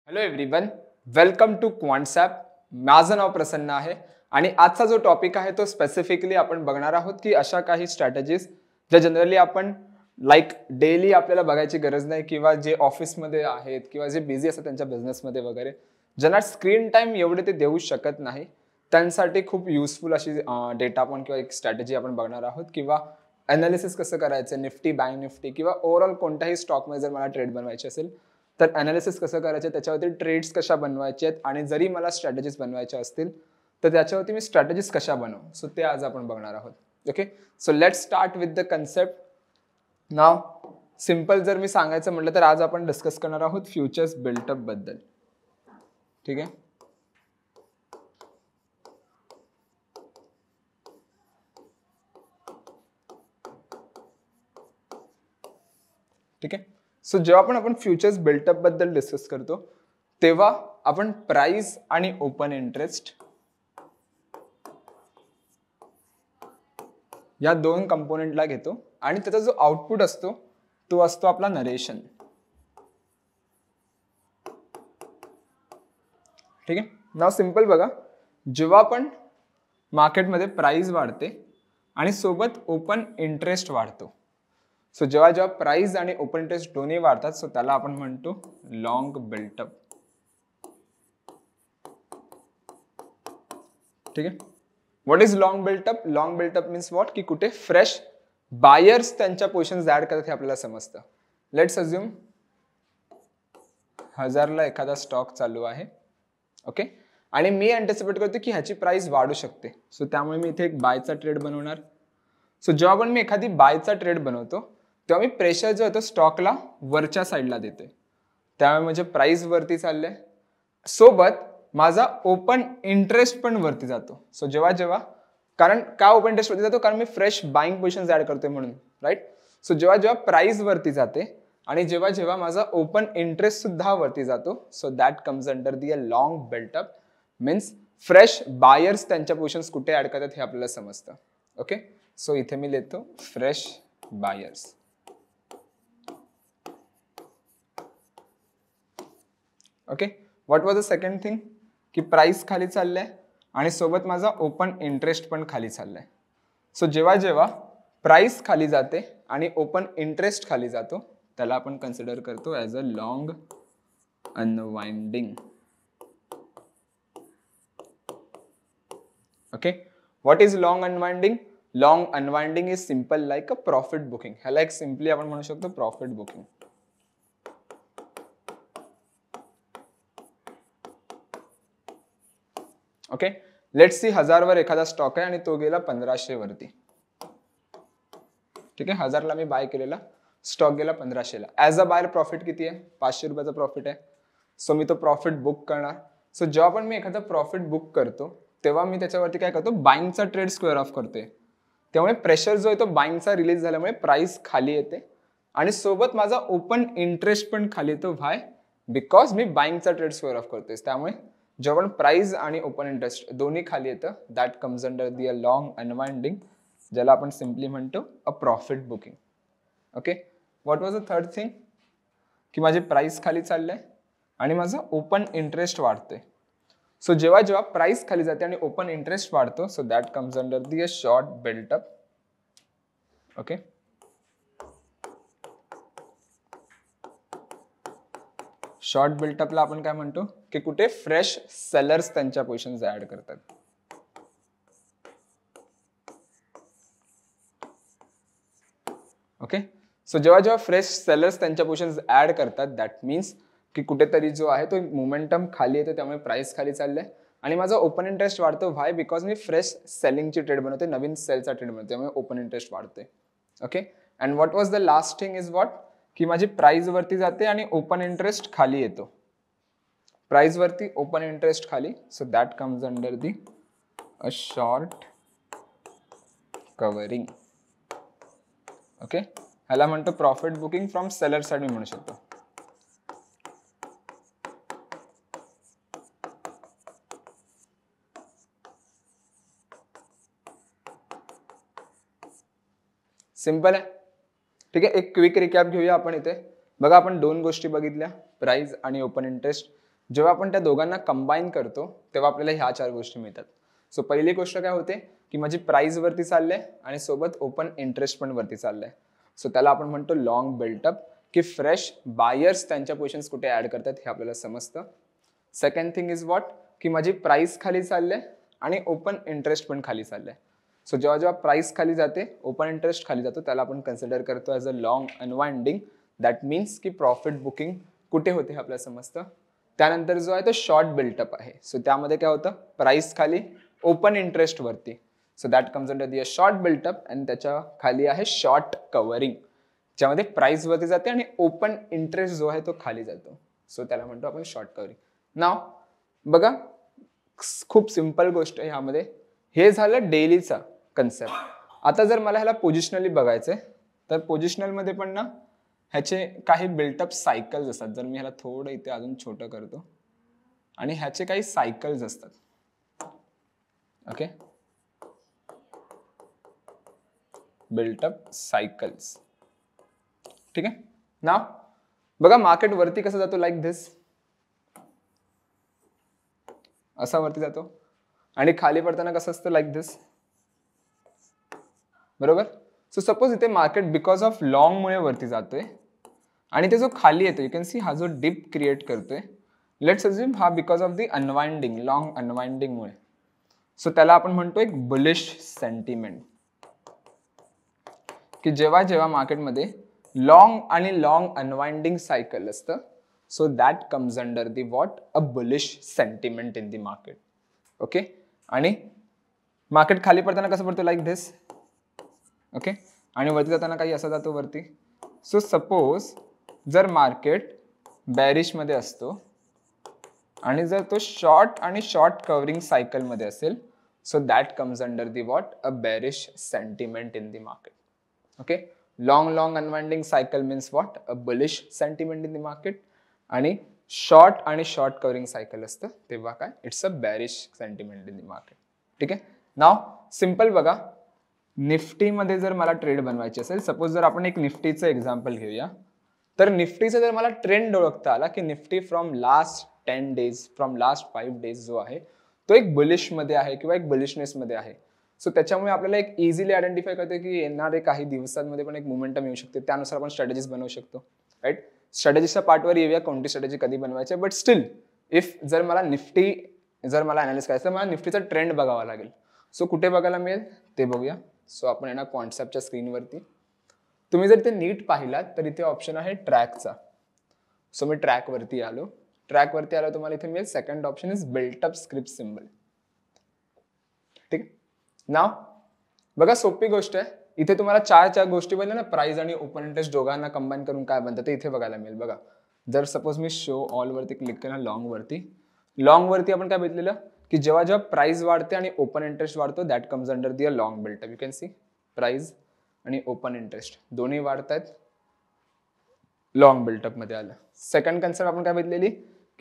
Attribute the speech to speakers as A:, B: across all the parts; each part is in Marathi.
A: Hello everyone, welcome to Quantsapp. माझं नाव प्रसन्न आहे आणि आजचा जो टॉपिक आहे तो स्पेसिफिकली आपण बघणार आहोत की अशा काही स्ट्रॅटेजीज ज्या जनरली आपण डेली आपल्याला बघायची गरज नाही किंवा जे ऑफिसमध्ये आहेत किंवा जे बिझी असतात त्यांच्या बिझनेसमध्ये वगैरे ज्यांना स्क्रीन टाइम एवढे ते देऊ शकत नाही त्यांसाठी खूप युजफुल अशी डेटा पॉइंट किंवा एक स्ट्रॅटेजी आपण बघणार आहोत किंवा अनालिसिस कसं करायचं निफ्टी बँक निफ्टी किंवा ओव्हरऑल कोणत्याही स्टॉकमध्ये जर मला ट्रेड बनवायचे असेल तर अनालिसिस कसं करायचं, त्याच्यावरती ट्रेड्स कशा बनवायचे आहेत आणि जरी मला स्ट्रॅटेजीज बनवायच्या असतील तर त्याच्यावरती मी स्ट्रॅटेजीज कशा बनवू. सो ते आज आपण बघणार आहोत. Okay, so let's start with the concept. Now simple जर मी सांगायचं म्हटलं तर आज आपण डिस्कस करणार आहोत फ्युचर्स बिल्टअप बद्दल. ठीक आहे. ठीक आहे. सो जेव्हा आपण फ्युचर्स बिल्टअप बद्दल डिस्कस करतो तेव्हा आपण प्राइस आणि ओपन इंटरेस्ट या दोन कंपोनेंटला घेतो आणि त्याचा जो आउटपुट असतो तो असतो आपला नरेशन. ठीक आहे. नाव सिंपल बघा, जेव्हा आपण मार्केटमध्ये प्राइस वाढते आणि सोबत ओपन इंटरेस्ट वाढतो, सो जेव्हा जेव्हा प्राइस आणि ओपन इंटरेस्ट दोन्ही वाढतात सो त्याला आपण म्हणतो लॉंग बिल्टअप. ठीक आहे. What is long built up? Long built up means what की कुठे फ्रेश बायर्स त्यांच्या पोझिशन्स ऍड करतात हे आपल्याला समजतं. लेट्स अज्युम 1000 ला एखादा स्टॉक चालू आहे. ओके, आणि मी अँटिसिपेट करतो की ह्याची प्राइस वाढू शकते, सो त्यामुळे मी इथे एक बायचा ट्रेड बनवणार. सो जेव्हा पण मी एखादी बायचा ट्रेड बनवतो तेव्हा मी प्रेशर जो होतो स्टॉकला वरच्या साईडला देते, त्यामुळे म्हणजे प्राइस वरती चालले सोबत माझा ओपन इंटरेस्ट पण वरती जातो. सो जेव्हा जेव्हा कारण का ओपन इंटरेस्ट वरती जातो, कारण मी फ्रेश बाईंग पोझिशन्स ऍड करतोय म्हणून, राईट. सो जेव्हा जेव्हा प्राइस वरती जाते आणि जेव्हा जेव्हा माझा ओपन इंटरेस्ट सुद्धा वरती जातो, so that comes under the a long built up. Means fresh buyers त्यांच्या पोझिशन्स कुठे ऍड करतात हे आपल्याला समजतं. ओके, सो इथे मी लिहितो fresh buyers. Okay, what was the second thing की प्राइस खाली चाललंय आणि सोबत माझा ओपन इंटरेस्ट पण खाली चाललाय. सो जेव्हा जेव्हा प्राइस खाली जाते आणि ओपन इंटरेस्ट खाली जातो त्याला आपण कन्सिडर करतो as a long unwinding. Okay, what is long unwinding? Long unwinding is simple like a profit booking. ह्याला एक सिंपली आपण म्हणू शकतो profit booking. Okay, let's see 1000 वर एखादा स्टॉक आहे आणि तो गेला 1500 वरती. ठीक आहे, 1000 ला मी बाय केलेला स्टॉक गेला 1500 ला. ऍज अ बायर प्रॉफिट किती आहे? 500 रुपयाचा प्रॉफिट आहे. सो मी तो प्रॉफिट बुक करणार. सो जेव्हा पण मी एखादा प्रॉफिट बुक करतो तेव्हा मी त्याच्यावरती काय करतो, बाईंगचा ट्रेड स्क्वेअर ऑफ करतोय. त्यामुळे प्रेशर जो आहे तो बाईंगचा रिलीज झाल्यामुळे प्राइस खाली येते आणि सोबत माझा ओपन इंटरेस्ट पण खाली येतो. व्हाय? बिकॉज मी बाईंगचा ट्रेड स्क्वेअर ऑफ करतोय. त्यामुळे जेव्हा पण प्राइस आणि ओपन इंटरेस्ट दोन्ही खाली येतं that comes under the a long unwinding, ज्याला आपण सिम्पली म्हणतो a profit booking. Okay, what was the third thing की माझी प्राइस खाली चाललंय आणि माझं ओपन इंटरेस्ट वाढतोय. सो जेव्हा जेव्हा प्राइस खाली जाते आणि ओपन इंटरेस्ट वाढतो so that comes under the a short built up. Okay, short बिल्टअपला आपण काय म्हणतो की कुठे फ्रेश सेलर्स त्यांच्या पोझिशन्स ऍड करतात. ओके, सो जेव्हा जेव्हा फ्रेश सेलर्स त्यांच्या पोझिशन्स ऍड करतात दॅट मीन्स की कुठेतरी जो आहे तो मोमेंटम खाली येतो, त्यामुळे प्राइस खाली चाललंय आणि माझा ओपन इंटरेस्ट वाढतो. व्हाय? बिकॉज मी फ्रेश सेलिंगची ट्रेड बनवते, नवीन सेलचा ट्रेड बनवते, त्यामुळे ओपन इंटरेस्ट वाढते. Okay, and what was the last thing is what की माझी प्राइस वरती जाते आणि ओपन इंटरेस्ट खाली येतो. प्राइस वरती ओपन इंटरेस्ट खाली, so that comes under the a short covering. Okay, ह्याला म्हणतो profit booking from seller side मी म्हणू शकतो. सिंपल आहे. ठीक आहे, एक क्विक रिकॅप घेऊया आपण इथे. बघा, आपण दोन गोष्टी बघितल्या, प्राइस आणि ओपन इंटरेस्ट. जेव्हा आपण त्या दोघांना कंबाईन करतो तेव्हा आपल्याला ह्या 4 गोष्टी मिळतात. सो पहिली गोष्ट काय होते की माझी प्राइस वरती चाललंय आणि सोबत ओपन इंटरेस्ट पण वरती चाललंय. सो त्याला आपण म्हणतो लॉंग बिल्टअप, की फ्रेश बायर्स त्यांच्या पोझिशन्स कुठे ऍड करतात हे आपल्याला समजतं. सेकंड थिंग इज व्हॉट, की माझी प्राइस खाली चाललंय आणि ओपन इंटरेस्ट पण खाली चाललंय. सो जेव्हा जेव्हा प्राइस खाली जाते, ओपन इंटरेस्ट खाली जातो, त्याला आपण कन्सिडर करतो as a long unwinding. That means की प्रॉफिट बुकिंग कुठे होते हे आपल्याला समजतं. त्यानंतर जो आहे तो शॉर्ट बिल्टअप आहे. सो त्यामध्ये काय होतं, प्राइस खाली ओपन इंटरेस्ट वरती. So that comes under the a short built up आणि त्याच्या खाली आहे शॉर्ट कव्हरिंग, ज्यामध्ये प्राइस वरती जाते आणि ओपन इंटरेस्ट जो आहे तो खाली जातो. सो त्याला म्हणतो आपण शॉर्ट कव्हरिंग. नाव बघा, खूप सिंपल गोष्ट आहे ह्यामध्ये. हे झालं डेलीचा कन्सेप्ट. आता जर मला ह्याला पोझिशनली बघायचंय तर पोझिशनल मध्ये पण ना ह्याचे काही बिल्टअप सायकल्स असतात. जर मी ह्याला थोडं इथे अजून छोटं करतो आणि ह्याचे काही सायकल्स असतात. Okay, built up cycles. ठीक आहे ना. बघा मार्केट वरती कसं जातो, लाईक दिस, असा वरती जातो आणि खाली पडताना कसं असतं, लाईक दिस, बरोबर. सो सपोज इथे मार्केट बिकॉज ऑफ लॉंग मुळे वरती जातोय आणि ते जो खाली येतो, यू कॅन सी हा जो डिप क्रिएट करतोय, लेट्स अज्युम हा because of the unwinding, long unwinding मुळे. सो त्याला आपण म्हणतो एक बुलिश सेंटिमेंट, की जेव्हा जेव्हा मार्केटमध्ये लॉंग आणि लॉंग अनवाइंडिंग सायकल असतं, so that comes under the what, a bullish sentiment in the market. Okay, आणि मार्केट खाली पडताना कसं पडतो, लाईक दिस. ओके, आणि वरती जाताना काही असं जातो वरती. सो सपोज जर मार्केट बॅरिश मध्ये असतो आणि जर तो शॉर्ट आणि शॉर्ट कव्हरिंग सायकल मध्ये असेल, so that comes under the what, a bearish sentiment in the market. Okay, long unwinding cycle means what, a bullish sentiment in the market. आणि शॉर्ट आणि शॉर्ट कव्हरिंग सायकल असतं तेव्हा काय, it's a bearish sentiment in the market. ठीक आहे. नाव सिंपल बघा, निफ्टीमध्ये जर मला ट्रेड बनवायची असेल, सपोज जर आपण एक निफ्टीचं एक्झाम्पल घेऊया, तर निफ्टीचा जर मला ट्रेंड ओळखता आला की Nifty from last 10 days, from last 5 days जो आहे तो एक बुलिश मध्ये आहे किंवा एक बुलिशनेस मध्ये आहे. सो त्याच्यामुळे आपल्याला एक इझिली आयडेंटिफाय करते की येणारे काही दिवसांमध्ये पण एक मोमेंटम येऊ शकते, त्यानुसार आपण स्ट्रॅटेजीज बनवू शकतो. राईट, स्ट्रॅटेजीच्या पार्टवर येऊया, कोणती स्ट्रॅटेजी कधी बनवायची. बट स्टील इफ जर मला मला अनालिसिस करायचं तर मला निफ्टीचा ट्रेंड बघावा लागेल. सो कुठे बघायला मिळेल ते बघूया. सो आपण येणार कॉन्सेप्टच्या स्क्रीनवरती. तुम्ही जर ते नीट पाहिलात तर इथे ऑप्शन आहे ट्रॅकचा. सो मी ट्रॅकवरती आलो. तुम्हाला इथे मिळेल second option is built up script symbol. ठीक. नाव बघा, सोपी गोष्ट आहे. इथे तुम्हाला चार गोष्टी बनल्या ना, प्राइस आणि ओपन इंटरेस्ट दोघांना कंबाईन करून काय बनतं ते इथे बघायला मिळेल. बघा, जर सपोज मी शो ऑल वरती क्लिक केला, लॉंग वरती आपण काय बघितलेलं की जेव्हा जेव्हा प्राइस वाढते आणि ओपन इंटरेस्ट वाढतो, that comes under the a long built up. You can C price आणि ओपन इंटरेस्ट दोन्ही वाढतायत, लॉंग बिल्टअप मध्ये आलं. सेकंड कन्सेप्ट आपण काय बघितलेली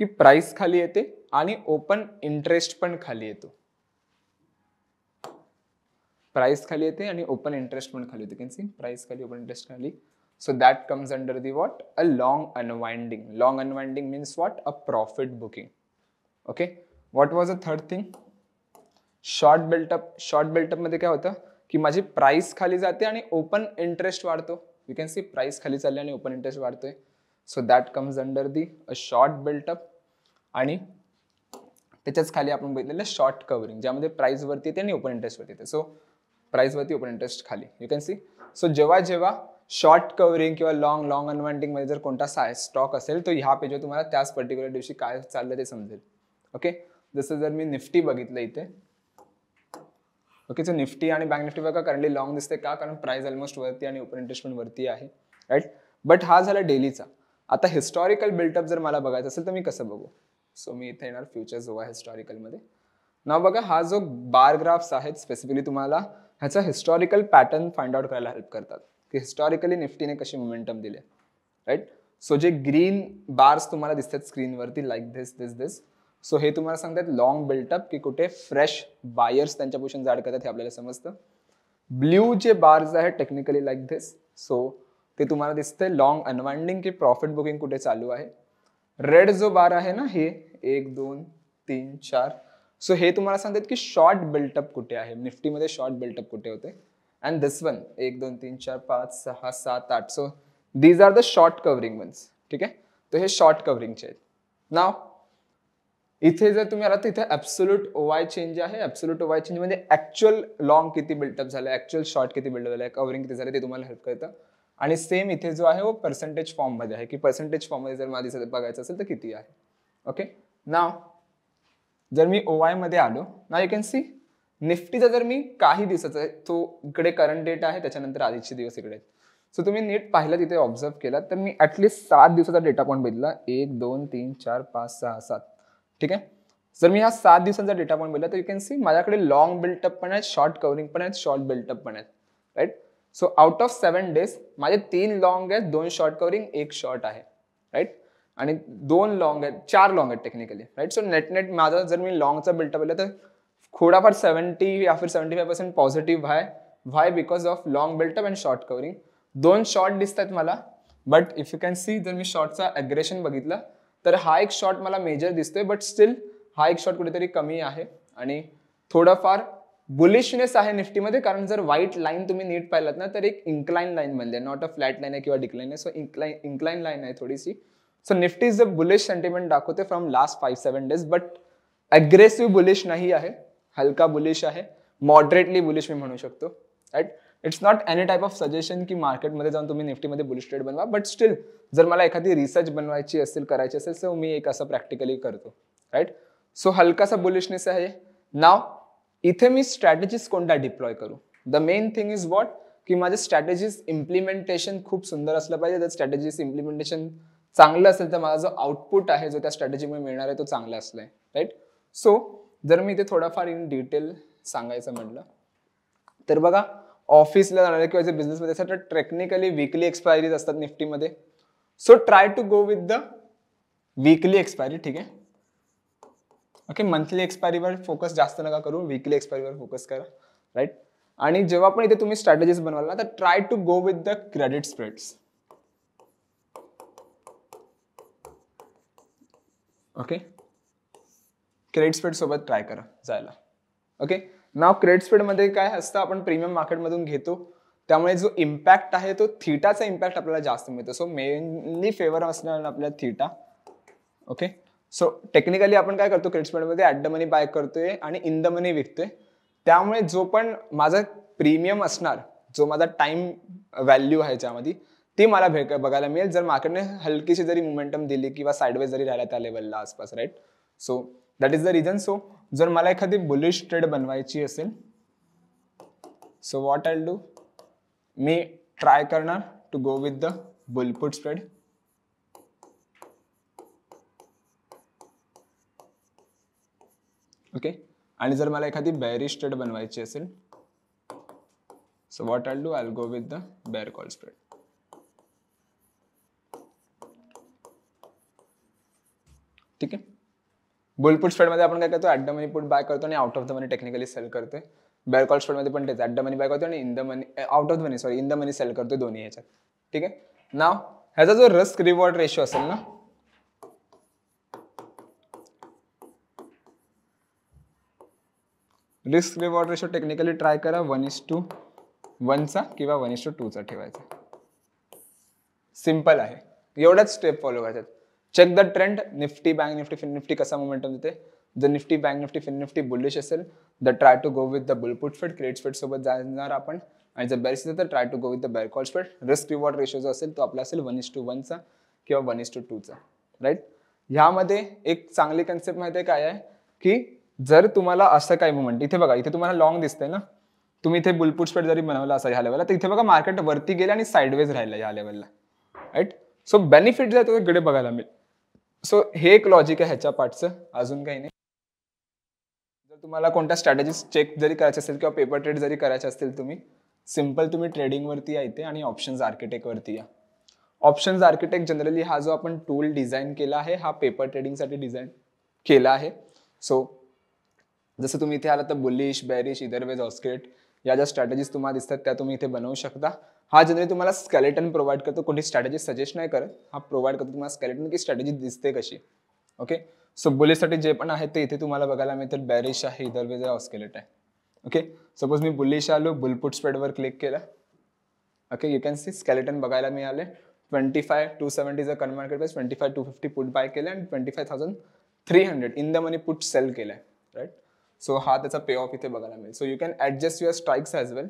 A: की प्राइस खाली येते आणि ओपन इंटरेस्ट पण खाली येतो. प्राइस खाली येते आणि ओपन इंटरेस्ट पण खाली येते. कॅन सी प्राइस खाली, ओपन इंटरेस्ट खाली. So that comes under the what, a long unwinding. Long unwinding means what, a profit booking. Okay, what was a third thing, short built up. Short built up मध्ये काय होतं की माझी प्राइस खाली जाते आणि ओपन इंटरेस्ट वाढतो. यू कॅन सी प्राइस खाली चालली आणि ओपन इंटरेस्ट वाढतोय. So that comes under the a short built up. आणि त्याच्याच खाली आपण बघितलेलं शॉर्ट कव्हरिंग, ज्यामध्ये प्राइस वरती येते आणि ओपन इंटरेस्ट वरती येते. सो प्राइस वरती, ओपन इंटरेस्ट खाली. You can C. सो जेव्हा जेव्हा शॉर्ट कव्हरिंग किंवा लॉंग अनवाइंडिंग मध्ये जर कोणता स्टॉक असेल तर ह्या पेजवर तुम्हाला त्याच पर्टिक्युलर दिवशी काय चाललं ते समजेल. ओके, जसं जर मी निफ्टी बघितलं इथे. ओके, सो निफ्टी आणि बँक निफ्टी बघा करंटली लॉंग दिसते का, कारण प्राइस ऑलमोस्ट वरती आणि ओपन इंटरेस्ट पण वरती आहे. राईट, बट हा झाला डेलीचा. आता हिस्टॉरिकल बिल्टअप जर मला बघायचं असेल तर मी कसं बघू. सो मी इथे येणार फ्युचर जो आहे हिस्टॉरिकल मध्ये. नाव बघा, हा जो बार ग्राफ्स आहेत स्पेसिफिकली तुम्हाला ह्याचा हिस्टॉरिकल पॅटर्न फाइंड आउट करायला हेल्प करतात की हिस्टॉरिकली निफ्टीने कशी मोमेंटम दिले. राईट, सो जे ग्रीन बार्स तुम्हाला दिसतात स्क्रीनवरती, लाईक दिस, सो हे तुम्हाला सांगतात लॉंग बिल्टअप, की कुठे फ्रेश बायर्स त्यांच्या पोझिशन ऍड करतात हे आपल्याला समजतं. ब्ल्यू जे बार्स आहेत टेक्निकली लाईक दिस, सो ते तुम्हाला दिसतंय लॉंग अनवाइंडिंग की प्रॉफिट बुकिंग कुठे चालू आहे. रेड जो बार आहे ना, हे 1 2 3 4. सो हे तुम्हाला सांगतात की शॉर्ट बिल्टअप कुठे आहे, निफ्टीमध्ये शॉर्ट बिल्टअप कुठे होते. And this one 1 2 3 4 5 6 7 8. So these are the short covering ones. ठीक आहे, तर हे शॉर्ट कव्हरिंगचे आहेत. नाव इथे जर तुम्ही आला तर इथे ऍब्सोल्यूट ओवाय चेंज आहे. ऍब्सोल्यूट ओवाय चेंज म्हणजे ऍक्च्युअल लॉंग किती बिल्टअप झालं, ऍक्च्युअल शॉर्ट किती बिल्डअप झालं, कव्हरिंग किती झालं ते तुम्हाला हेल्प करतं. आणि सेम इथे जो आहे वो पर्सेंटेज फॉर्म मध्ये आहे की पर्सेंटेज फॉर्म मध्ये जर मला बघायचं असेल तर किती आहे. ओके, नाव जर मी ओवाय मध्ये आलो ना, यू कॅन सी निफ्टीचा जर मी काही दिवसाचा आहे तो इकडे करंट डेट आहे, त्याच्यानंतर आधीचे दिवस इकडे आहेत. सो तुम्ही नीट पाहिलं तिथे ऑब्झर्व केला तर मी ऍटलीस्ट 7 दिवसाचा डेटा पॉईंट बघितला. 1 2 3 4 5 6 7. ठीक आहे, जर मी हा 7 दिवसांचा डेटा पॉईंट बघितला तर यू कॅन सी माझ्याकडे लॉंग बिल्टअप पण आहेत, शॉर्ट कव्हरिंग पण आहेत, शॉर्ट बिल्टअप पण आहेत. Right, so out of 7 days माझे 3 लॉंग आहेत, 2 शॉर्ट कव्हरिंग, 1 शॉर्ट आहे. राईट, आणि 2 लॉंग आहेत, 4 लॉंग आहेत technically. Right, so net net माझा जर मी लॉंगचा बिल्टअप बघितला तर थोडाफार 70 या फिर 75% पॉझिटिव्ह आहे. Why? Because of long built up and short covering. 2 short दिसत आहेत मला, but if you can see जर मी शॉर्टचा अग्रेशन बघितलं तर हा एक शॉर्ट मला मेजर दिसतोय, बट स्टील हा एक शॉर्ट कुठेतरी कमी आहे. आणि थोडाफार बुलिशनेस आहे निफ्टीमध्ये, कारण जर व्हाईट लाईन तुम्ही नीट पाहिलात ना तर एक इन्क्लाइन लाईन बनली, नॉट अ फ्लॅट लाईन आहे किंवा डिक्लाइन आहे. सो इन्क्लाइन लाईन आहे थोडीशी. So Nifty is a bullish sentiment दाखवते from last 5-7 days, but aggressive bullish नाही आहे, हलका बुलिश आहे, मॉडरेटली बुलिश मी म्हणू शकतो. Right, it's not any type of suggestion की मार्केटमध्ये जाऊन तुम्ही निफ्टीमध्ये बुलिश ट्रेड बनवा, बट स्टील जर मला एखादी रिसर्च बनवायची असेल, करायची असेल, सो मी एक असं प्रॅक्टिकली करतो. राईट, सो हलकासा बुलिशनेस आहे. नाव इथे मी स्ट्रॅटेजीज कोणत्या डिप्लॉय करू? The main thing is what की माझे स्ट्रॅटेजीज इम्प्लिमेंटेशन खूप सुंदर असलं पाहिजे. जर स्ट्रॅटेजीज इम्प्लिमेंटेशन चांगलं असेल तर माझा जो आउटपुट आहे जो त्या स्ट्रॅटेजीमुळे मिळणार आहे तो चांगला असलाय. राईट, सो जर मी इथे थोडाफार इन डिटेल सांगायचं म्हटलं तर बघा, ऑफिसला जाणारे किंवा जे बिझनेसमध्ये असतात तर टेक्निकली वीकली एक्सपायरीज असतात निफ्टीमध्ये. So try to go with the weekly expiry. ठीक आहे, ओके, मंथली एक्सपायरीवर फोकस जास्त नका करू, वीकली एक्सपायरीवर फोकस करा. राईट, आणि जेव्हा पण इथे तुम्ही स्ट्रॅटेजीज बनवाल ना तर try to go with the credit spreads. Okay, credit spread सोबत ट्राय करा जायला. ओके, नाव क्रेडिट स्प्रेड मध्ये काय असतं, आपण प्रीमियम मार्केटमधून घेतो त्यामुळे जो इम्पॅक्ट आहे तो थीटाचा इम्पॅक्ट आपल्याला जास्त मिळतो. सो मेनली फेवर असणार आपल्या थीटा. ओके, सो टेक्निकली आपण काय करतो क्रेडिट स्प्रेडमध्ये, ॲट द मनी बाय करतोय आणि इन द मनी विकतोय. त्यामुळे जो पण माझा प्रीमियम असणार, जो माझा टाइम व्हॅल्यू आहे ज्यामध्ये, ती मला बघायला मिळेल जर मार्केटने हलकीशी जरी मोमेंटम दिली किंवा साईडवेज जरी राहिला त्या लेवलला आसपास. Right, so that is the reason. So जर मला एखादी बुलिश ट्रेड बनवायची असेल, सो व्हॉट आय डू, मी ट्राय करणार to go with the bull put spread. Okay, आणि जर मला एखादी बेअरिश ट्रेड बनवायची असेल, so what I do, I go with the bear call spread. ठीक आहे, बुलपुट स्प्रेड मध्ये आपण काय करतो, at the money put buy करतो आणि out of the money technically sell करतोय. बेअर कॉल स्प्रेड मध्ये पण तेच, ॲट द मनी बाय करतो आणि in the money, out of the money, sorry, in the money sell करतोय, दोन्ही ह्याच्यात. ठीक आहे, नाव ह्याचा जो रिस्क रिवॉर्ड रेशो असेल ना, risk reward ratio technically try करा 1:1 किंवा 1:2 ठेवायचा. सिंपल आहे, एवढाच स्टेप फॉलो करायच्यात. Check the trend, Nifty bank Nifty fin Nifty कसा मोमेंटम देते. जर Nifty bank Nifty fin Nifty bullish असेल तर try to go with the bull put spread, credit spread सोबत जाणार आपण. आणि जर बेअरिश असेल तर try to go with the bear call spread. Risk reward ratio जो असेल तो आपला असेल 1:1 किंवा 1:2. राईट, ह्यामध्ये एक चांगली कन्सेप्ट माहिती आहे काय आहे की जर तुम्हाला असं काही मोमेंट, इथे बघा, इथे तुम्हाला लॉंग दिसतंय ना, तुम्ही इथे बुलपुट स्प्रेड जरी बनवला असा ह्या लेवलला, तर इथे बघा मार्केट वरती गेलं आणि साईडवेज राहिलं ह्या लेवलला. राईट, सो बेनिफिट जे आहे तो इकडे बघायला मिळेल. सो हे एक लॉजिक आहे ह्याच्या पार्टचं, अजून काही नाही. जर तुम्हाला कोणत्या स्ट्रॅटेजीज चेक जरी करायचे असेल किंवा पेपर ट्रेड जरी करायचे असतील, तुम्ही सिंपल तुम्ही ट्रेडिंगवरती या इथे आणि ऑप्शन्स आर्किटेक्टवरती या. ऑप्शन्स आर्किटेक्ट जनरली हा जो आपण टूल डिझाईन केला आहे हा पेपर ट्रेडिंगसाठी डिझाईन केला आहे. सो जसं तुम्ही इथे आला तर बुलिश, बेअरिश, इदर वेज, ऑस्किलेट या ज्या स्ट्रॅटेजीज तुम्हाला दिसतात त्या तुम्ही इथे बनवू शकता. हा जनरली तुम्हाला स्केलेटन प्रोव्हाइड करतो, कोणती स्ट्रॅटेजी सजेस्ट नाही करत, हा प्रोव्हाइड करतो तुम्हाला स्केलेटन की स्ट्रॅटेजी दिसते कशी. ओके, सो बुलिशसाठी जे पण आहे ते इथे तुम्हाला बघायला मिळतील. बेरिश आहे, इधर वेज आहे, ऑस्किलेट आहे. ओके, सपोज मी बुलिश आलो, बुलपुट स्प्रेडवर क्लिक केलं. Okay, you can see skeleton बघायला मिळाले. 25,270 current market price, 25,250 put buy केलं आणि 25,300 in the money put sell केलंय. राईट, सो हा त्याचा पे ऑफ इथे बघायला मिळेल. So you can adjust your strikes as well.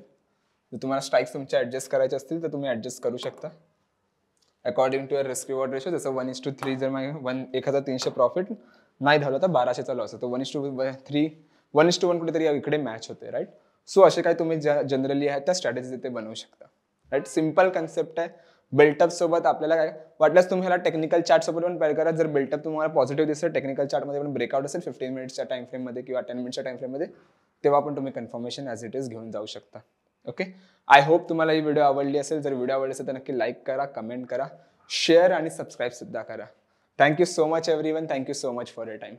A: जर तुम्हाला स्ट्राईक्स तुमच्या ऍडजस्ट करायचे असतील तर तुम्ही ऍडजस्ट करू शकता according to your risk reward ratio. जसं 1:3 जर 1,300 प्रॉफिट नाही झालं तर 1,200चा लॉस होतो. 1:3 1:1 कुठेतरी इकडे मॅच होते. राईट, सो असे काही तुम्ही जनरली आहेत त्या स्ट्रॅटेजी इथे बनवू शकता. राईट, सिम्पल कन्सेप्ट आहे. बिल्टअप सोबत आपल्याला काय वाटल्यास तुम्ही ह्याला टेक्निकल चार्ट सोबत पण पेअर करा. जर बिल्टअप तुम्हाला पॉझिटिव्ह दिसेल, टेक्निकल चार्टमध्ये पण ब्रेकआउट असेल 15 मिनिट्सच्या टाइम फ्रेममध्ये किंवा 10 मिनिट्सच्या टाइम फ्रेममध्ये, तेव्हा पण तुम्ही कन्फर्मेशन ॲज इट इज घेऊन जाऊ शकता. ओके, आय होप तुम्हाला ही व्हिडिओ आवडली असेल. जर व्हिडिओ आवडली असेल तर नक्की लाईक करा, कमेंट करा, शेअर आणि सबस्क्राईब सुद्धा करा. Thank you so much everyone. Thank you so much for your time.